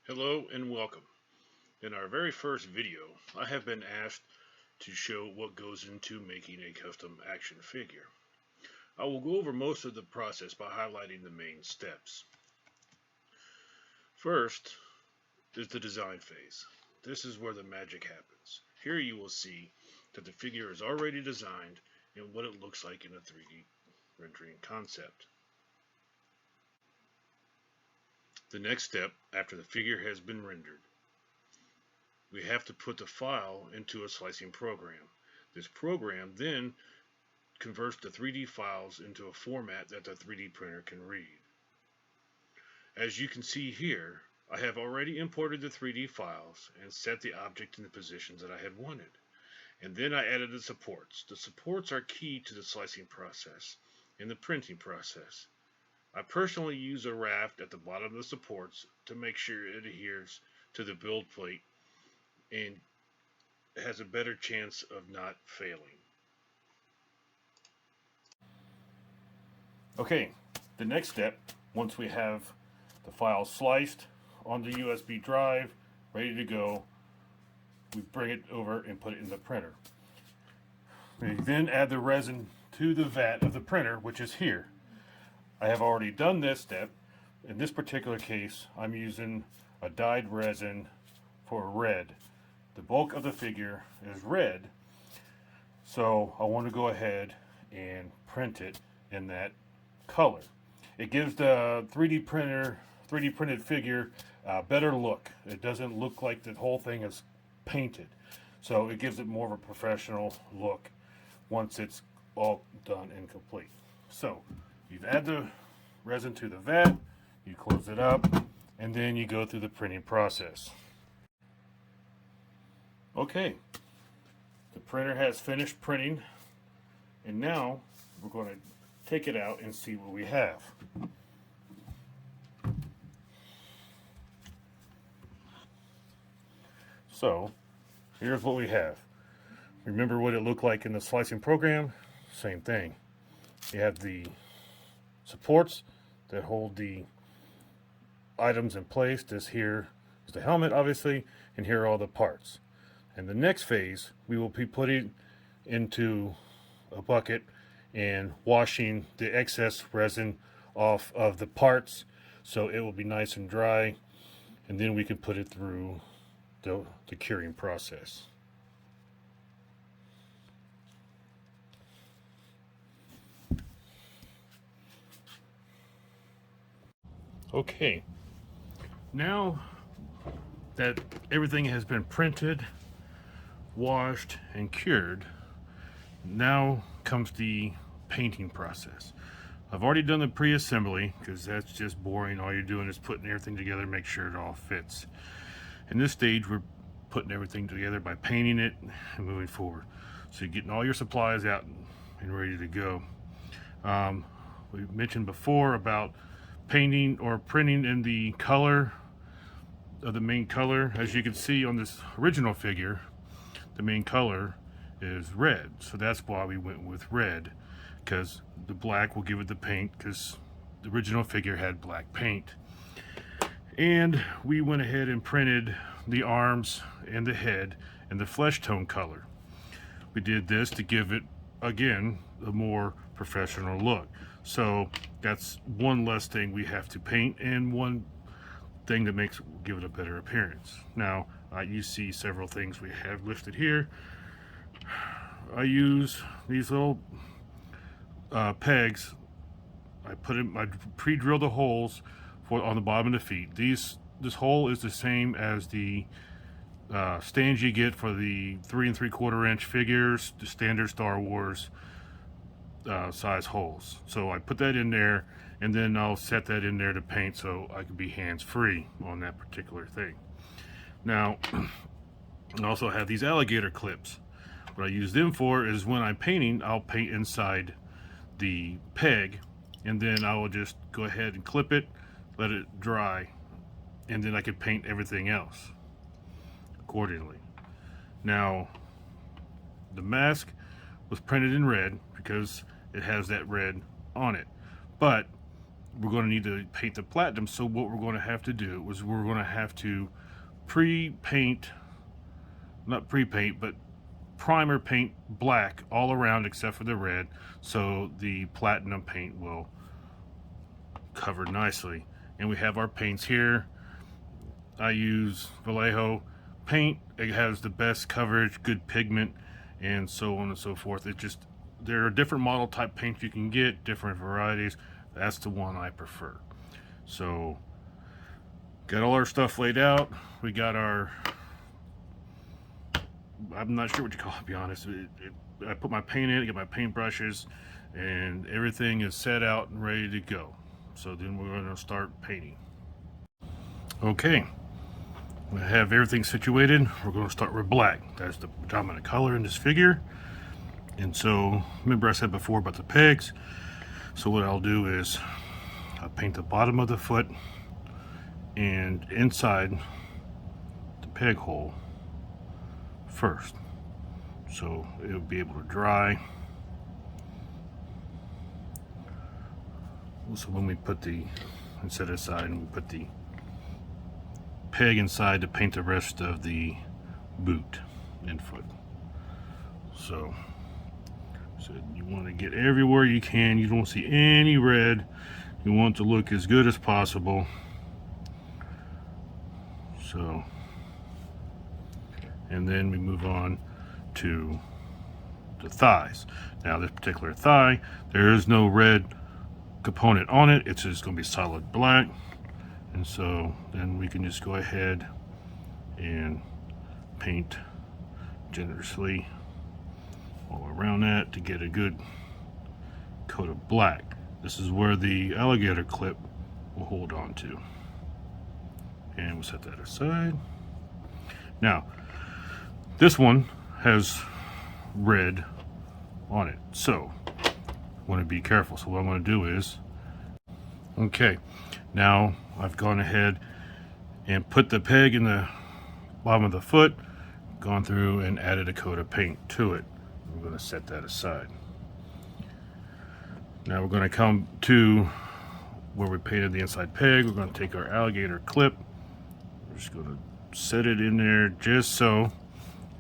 Hello and welcome. In our very first video, I have been asked to show what goes into making a custom action figure. I will go over most of the process by highlighting the main steps. First is the design phase. This is where the magic happens. Here you will see that the figure is already designed and what it looks like in a 3D rendering concept. The next step, after the figure has been rendered, we have to put the file into a slicing program. This program then converts the 3D files into a format that the 3D printer can read. As you can see here, I have already imported the 3D files and set the object in the positions that I had wanted. And then I added the supports. The supports are key to the slicing process and the printing process. I personally use a raft at the bottom of the supports to make sure it adheres to the build plate and has a better chance of not failing. Okay, the next step, once we have the file sliced on the USB drive, ready to go, we bring it over and put it in the printer. We then add the resin to the vat of the printer, which is here. I have already done this step. In this particular case, I'm using a dyed resin for red. The bulk of the figure is red, so I want to go ahead and print it in that color. It gives the 3D printed figure a better look. It doesn't look like the whole thing is painted, so it gives it more of a professional look once it's all done and complete. So you add the resin to the vat, you close it up, and then you go through the printing process. Okay, the printer has finished printing, and now we're going to take it out and see what we have. So here's what we have. Remember what it looked like in the slicing program? Same thing. You have the supports that hold the items in place. This here is the helmet, obviously, and here are all the parts. And the next phase, we will be putting into a bucket and washing the excess resin off of the parts so it will be nice and dry, and then we can put it through the curing process. Okay, now that everything has been printed, washed, and cured, now comes the painting process. I've already done the pre-assembly because that's just boring. All you're doing is putting everything together, make sure it all fits. In this stage, we're putting everything together by painting it and moving forward. So you're getting all your supplies out and ready to go. We mentioned before about painting or printing in the color of the main color. As you can see on this original figure, the main color is red, so that's why we went with red, because the black will give it the paint, because the original figure had black paint. And we went ahead and printed the arms and the head in the flesh tone color. We did this to give it, again, a more professional look. So that's one less thing we have to paint, and one thing that give it a better appearance. Now, you see several things we have listed here. I use these little pegs. I pre-drill the holes on the bottom of the feet. This hole is the same as the stands you get for the 3 3/4 inch figures, the standard Star Wars size holes. So I put that in there, and then I'll set that in there to paint so I can be hands-free on that particular thing. Now, I also have these alligator clips. What I use them for is when I'm painting, I'll paint inside the peg, and then I will just go ahead and clip it, let it dry, and then I can paint everything else accordingly. Now, the mask was printed in red because it has that red on it, but we're going to need to paint the platinum. So what we're going to have to do is we're going to have to pre-paint, not pre-paint, but primer paint black all around except for the red, so the platinum paint will cover nicely. And we have our paints here. I use Vallejo paint. It has the best coverage, good pigment, and so on and so forth. It just, there are different model type paints you can get, different varieties. That's the one I prefer. So got all our stuff laid out. We got our, I'm not sure what you call it, to be honest. I put my paint in, get my paint brushes, and everything is set out and ready to go. So then we're going to start painting. Okay, we have everything situated. We're going to start with black. That's the predominant color in this figure. And so, remember I said before about the pegs. So what I'll do is I'll paint the bottom of the foot and inside the peg hole first, so it'll be able to dry. So when we put the, and set it aside, and we put the peg inside to paint the rest of the boot and foot. So you want to get everywhere you can. You don't see any red. You want to look as good as possible. So, and then we move on to the thighs. Now this particular thigh, there is no red component on it. It's just going to be solid black. And so then we can just go ahead and paint generously all around that to get a good coat of black. This is where the alligator clip will hold on to. And we'll set that aside. Now, this one has red on it, so I want to be careful. So what I'm going to do is, okay, now I've gone ahead and put the peg in the bottom of the foot, gone through and added a coat of paint to it. I'm going to set that aside. Now we're going to come to where we painted the inside peg. We're going to take our alligator clip. We're just going to set it in there just so,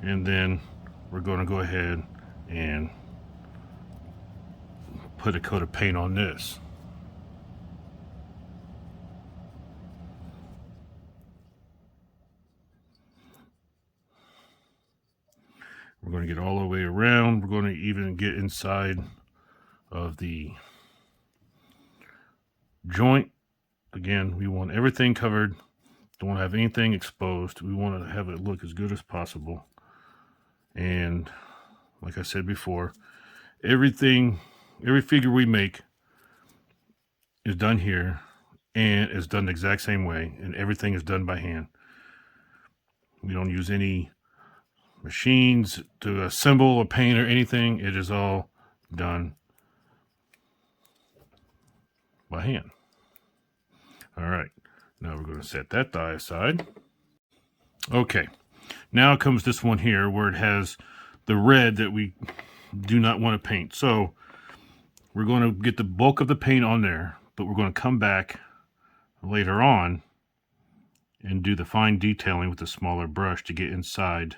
and then we're going to go ahead and put a coat of paint on this. We're going to get all the way around. We're going to even get inside of the joint. Again, we want everything covered. Don't want to have anything exposed. We want to have it look as good as possible. And like I said before, every figure we make is done here and is done the exact same way, and everything is done by hand. We don't use any machines to assemble or paint or anything. It is all done by hand. All right, now we're going to set that die aside. Okay, now comes this one here where it has the red that we do not want to paint. So we're going to get the bulk of the paint on there, but we're going to come back later on and do the fine detailing with a smaller brush to get inside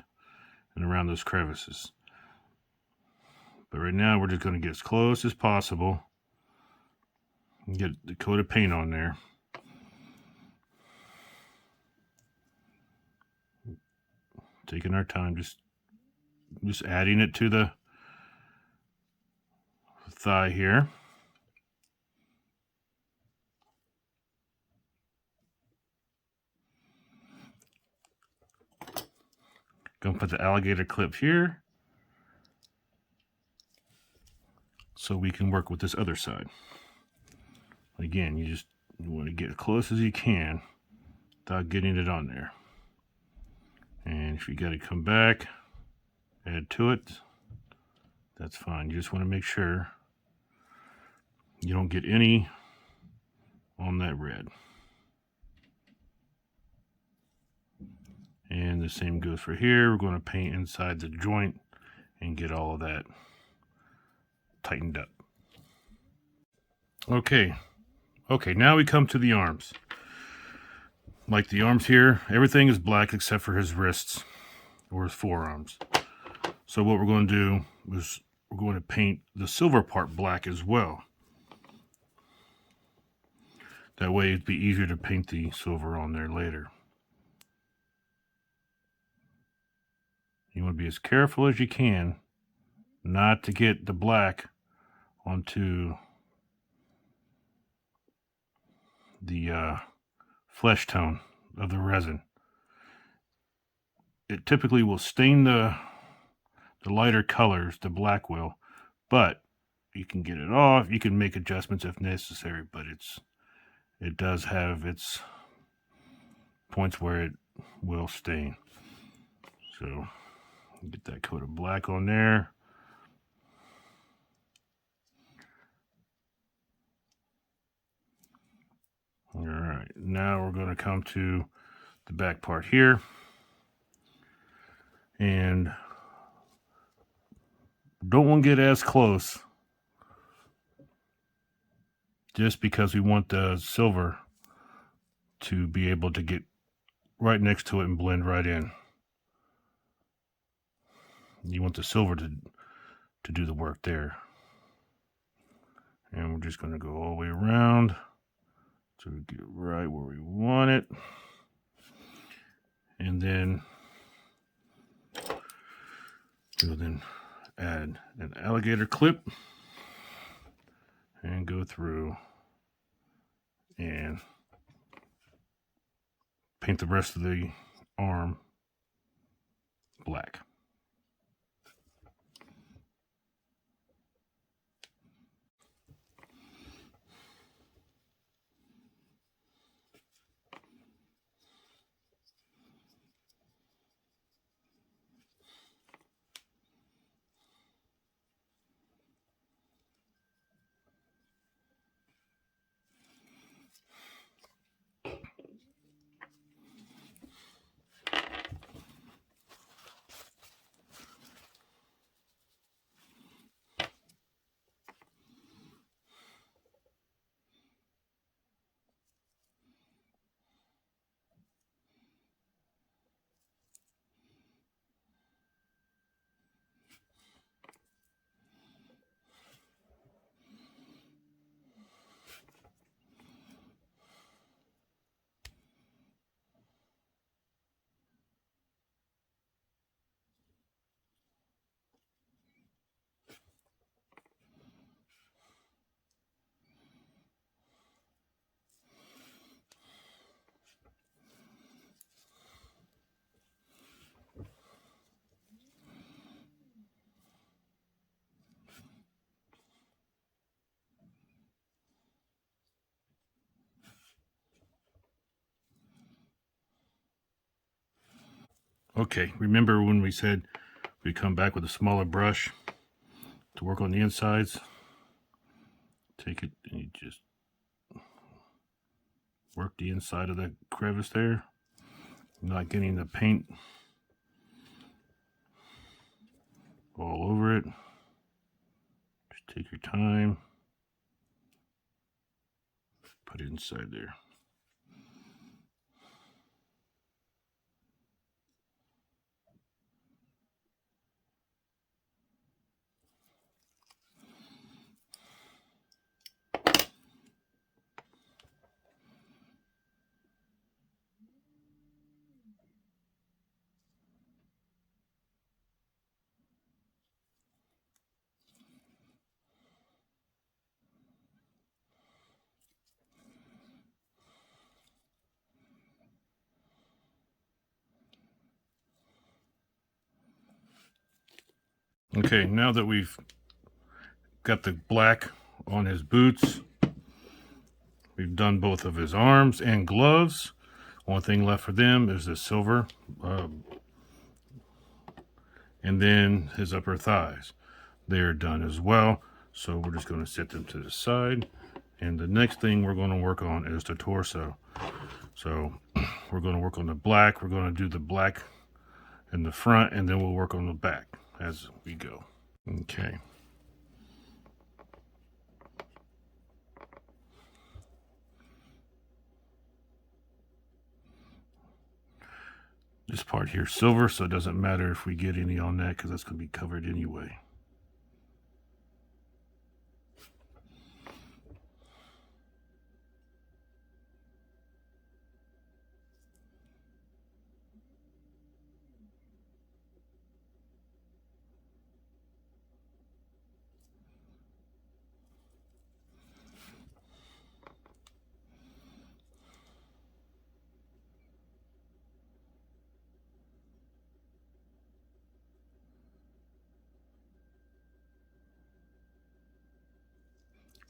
and around those crevices. But right now we're just going to get as close as possible and get the coat of paint on there. Taking our time, just adding it to the thigh here. Gonna put the alligator clip here so we can work with this other side. Again, you want to get as close as you can without getting it on there. And if you got to come back, add to it, that's fine. You just want to make sure you don't get any on that red. And the same goes for here. We're going to paint inside the joint and get all of that tightened up. Okay, Okay, now we come to the arms. Like the arms here, everything is black except for his wrists or his forearms. So what we're going to do is we're going to paint the silver part black as well. That way it'd be easier to paint the silver on there later. You want to be as careful as you can not to get the black onto the flesh tone of the resin. It typically will stain the lighter colors, the black will, but you can get it off. You can make adjustments if necessary, but it does have its points where it will stain. So get that coat of black on there. All right, now we're going to come to the back part here, and don't want to get as close just because we want the silver to be able to get right next to it and blend right in. You want the silver to do the work there. And we're just going to go all the way around so we get right where we want it. And then we'll then add an alligator clip and go through and paint the rest of the arm black. Okay, remember when we said we come back with a smaller brush to work on the insides? Take it and you just work the inside of that crevice there. Not getting the paint all over it. Just take your time. Put it inside there. Okay, now that we've got the black on his boots, we've done both of his arms and gloves. One thing left for them is the silver, and then his upper thighs. They're done as well, so we're just going to set them to the side. And the next thing we're going to work on is the torso. So we're going to work on the black. We're going to do the black in the front, and then we'll work on the back as we go. Okay. This part here is silver, so it doesn't matter if we get any on that because that's going to be covered anyway.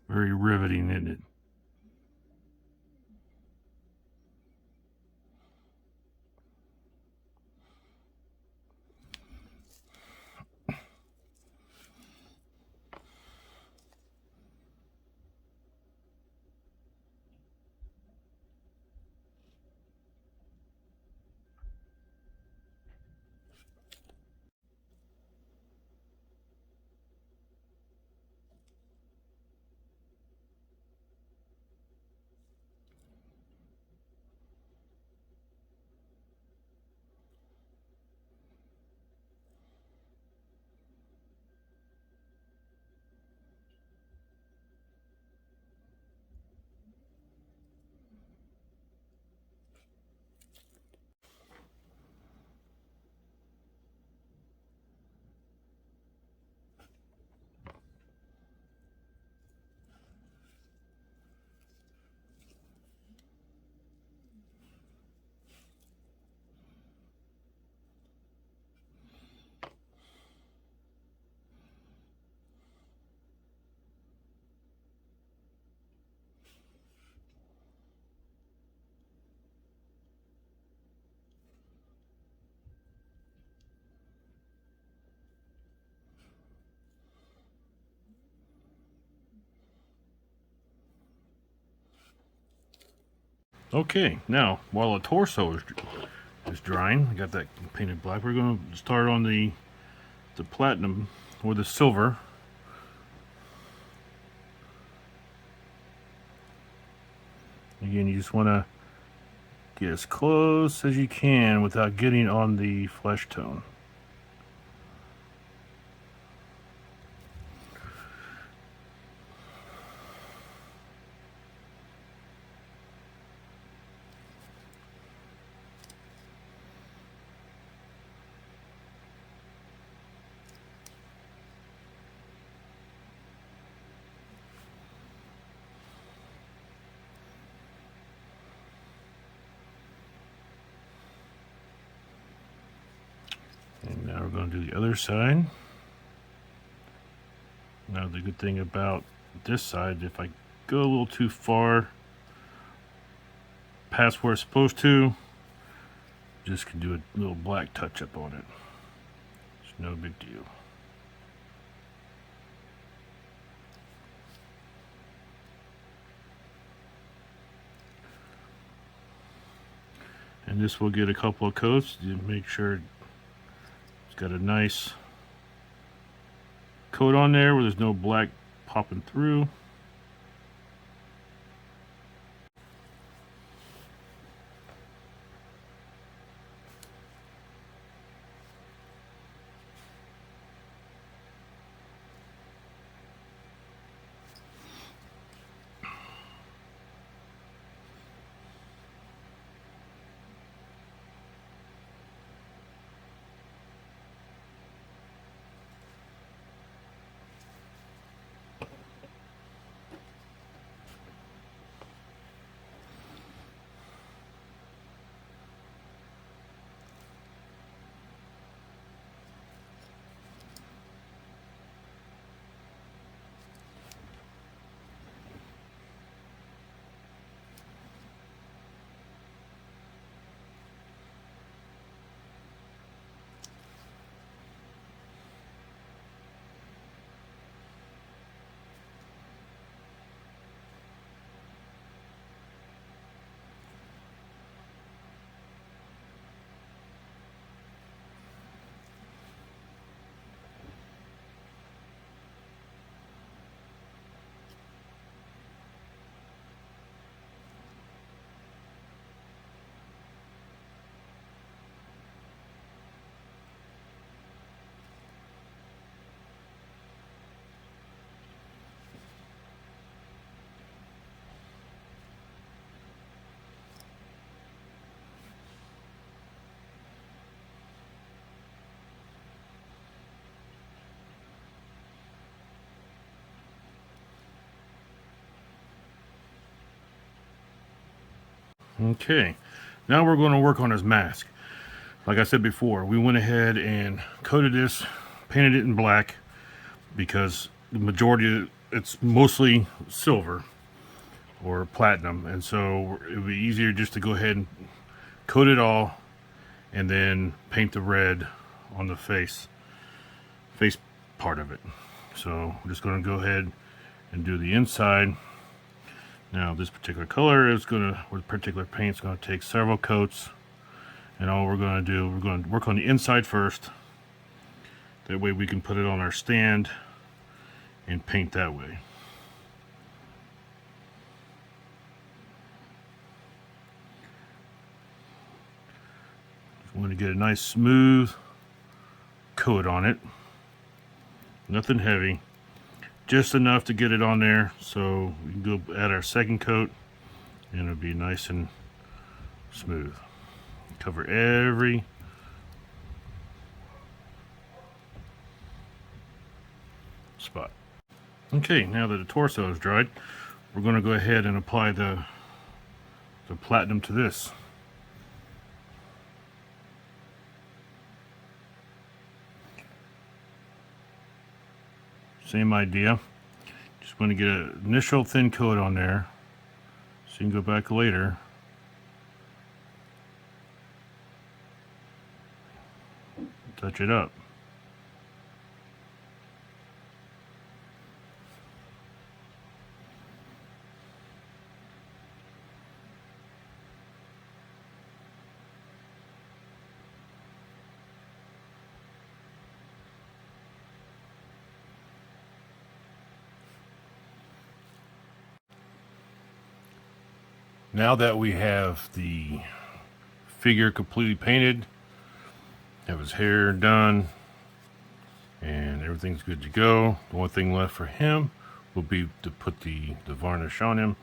Very riveting, isn't it? Okay, now while the torso is drying, I got that painted black. We're going to start on the platinum or the silver. Again, you just want to get as close as you can without getting on the flesh tone. And now we're going to do the other side. Now the good thing about this side, if I go a little too far past where it's supposed to, just can do a little black touch up on it. It's no big deal. And this will get a couple of coats to make sure it's got a nice coat on there where there's no black popping through. Okay, now we're going to work on his mask. Like I said before, we went ahead and coated this, painted it in black, because the majority, it's mostly silver or platinum, and so it would be easier just to go ahead and coat it all and then paint the red on the face part of it. So I'm just going to go ahead and do the inside. Now this particular color is going to, with particular paint, is going to take several coats, and all we're going to do, we're going to work on the inside first. That way we can put it on our stand and paint that way. Just want to get a nice smooth coat on it. Nothing heavy. Just enough to get it on there so we can go add our second coat and it'll be nice and smooth. Cover every spot. Okay, now that the torso is dried, we're going to go ahead and apply the platinum to this. Same idea. Just want to get an initial thin coat on there so you can go back later. Touch it up. Now that we have the figure completely painted, have his hair done, and everything's good to go, the only thing left for him will be to put the varnish on him.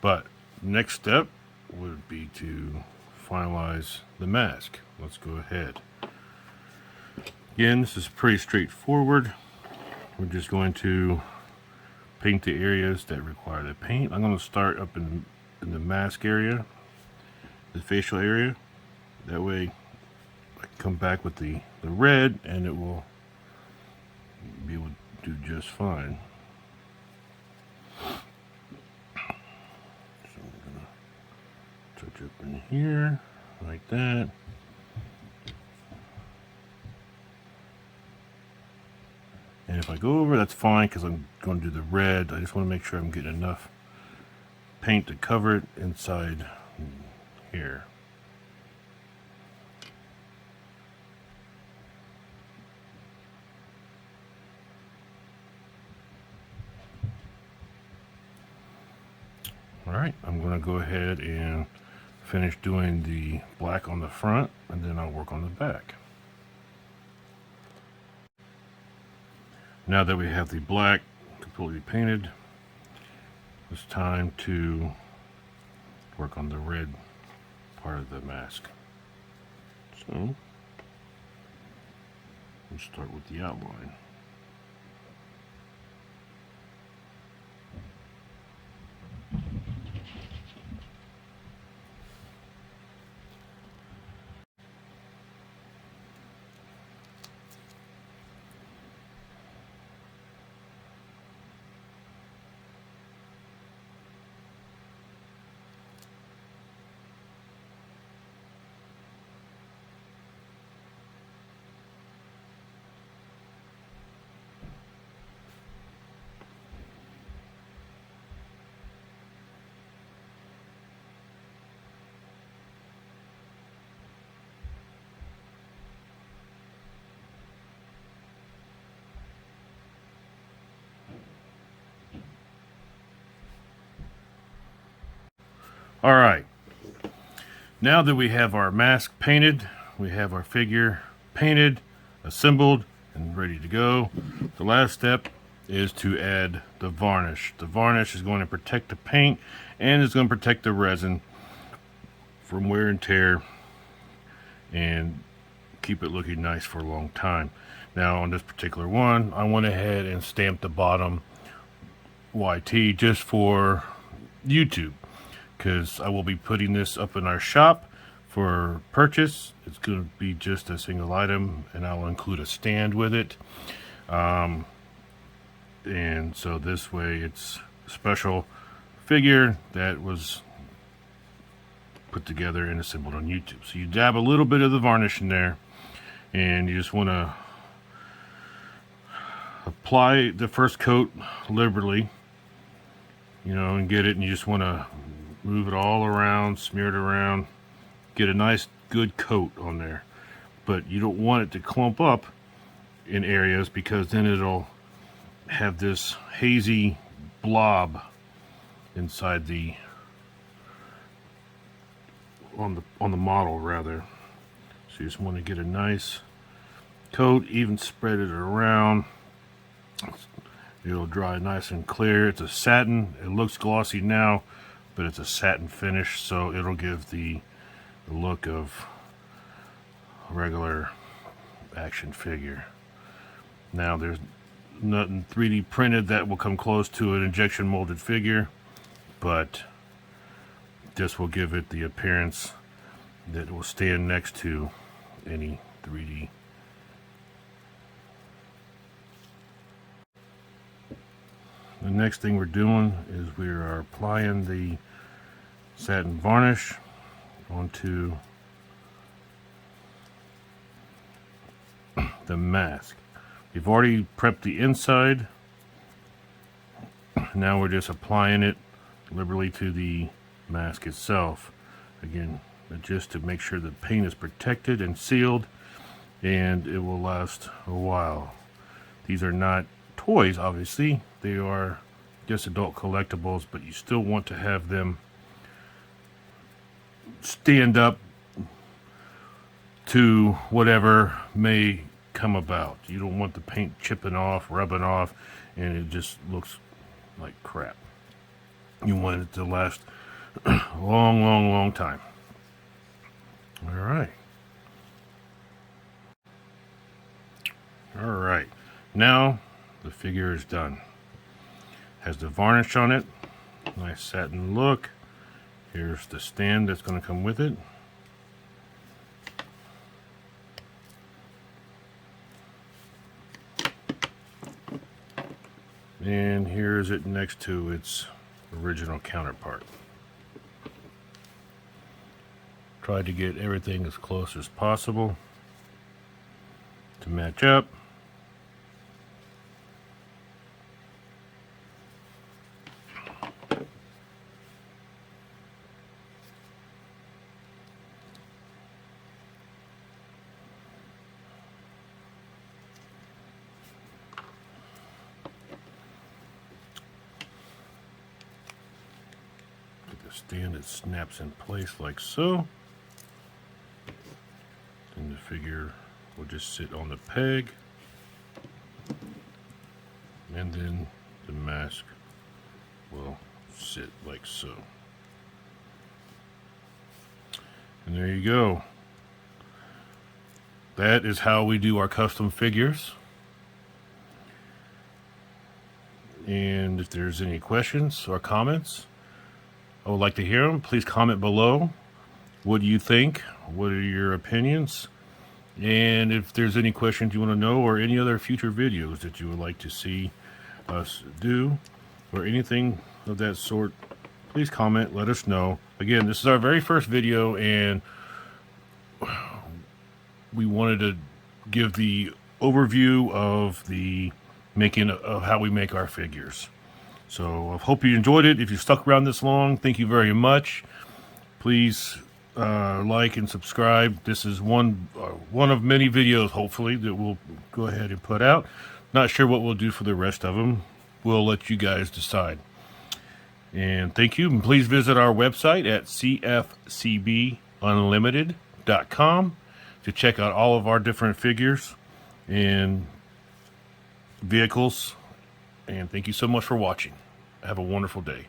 But next step would be to finalize the mask. Let's go ahead. Again, this is pretty straightforward. We're just going to paint the areas that require the paint. I'm going to start up in the mask area, the facial area. That way I can come back with the red and it will be able to do just fine. So I'm going to touch up in here like that. And if I go over, that's fine because I'm going to do the red. I just want to make sure I'm getting enough paint to cover it inside here. Alright, I'm going to go ahead and finish doing the black on the front and then I'll work on the back. Now that we have the black completely painted, it's time to work on the red part of the mask. So, we'll start with the outline. All right, now that we have our mask painted, we have our figure painted, assembled, and ready to go, the last step is to add the varnish. The varnish is going to protect the paint and it's going to protect the resin from wear and tear and keep it looking nice for a long time. Now on this particular one, I went ahead and stamped the bottom YT just for YouTube. because I will be putting this up in our shop for purchase. It's going to be just a single item, and I'll include a stand with it. And so this way it's a special figure that was put together and assembled on YouTube. So you dab a little bit of the varnish in there, and you just want to apply the first coat liberally, you know, and get it, and you just want to move it all around, smear it around, get a nice good coat on there. But you don't want it to clump up in areas, because then it'll have this hazy blob inside the on the model rather. So you just want to get a nice coat, even spread it around. It'll dry nice and clear. It's a satin. It looks glossy now, but it's a satin finish, so it'll give the look of a regular action figure. Now there's nothing 3D printed that will come close to an injection molded figure, but this will give it the appearance that it will stand next to any 3D. The next thing we're doing is we are applying the satin varnish onto the mask. We've already prepped the inside. Now we're just applying it liberally to the mask itself. Again, just to make sure the paint is protected and sealed, and it will last a while. These are not toys, obviously. They are just adult collectibles, but you still want to have them stand up to whatever may come about. You don't want the paint chipping off, rubbing off, and it just looks like crap. You want it to last a long time. All right. Now the figure is done. Has the varnish on it. Nice satin look. Here's the stand that's going to come with it. And here is it next to its original counterpart. Tried to get everything as close as possible to match up. Stand, it snaps in place like so, and the figure will just sit on the peg, and then the mask will sit like so. And there you go. That is how we do our custom figures. And if there's any questions or comments, I would like to hear them. Please comment below. What do you think? What are your opinions? And if there's any questions you want to know, or any other future videos that you would like to see us do, or anything of that sort, please comment, let us know. Again, this is our very first video, and we wanted to give the overview of the making of how we make our figures. So I hope you enjoyed it. If you stuck around this long, thank you very much. Please like and subscribe. This is one of many videos, hopefully, that we'll go ahead and put out. Not sure what we'll do for the rest of them. We'll let you guys decide. And thank you. And please visit our website at cfcbunlimited.com to check out all of our different figures and vehicles. And thank you so much for watching. Have a wonderful day.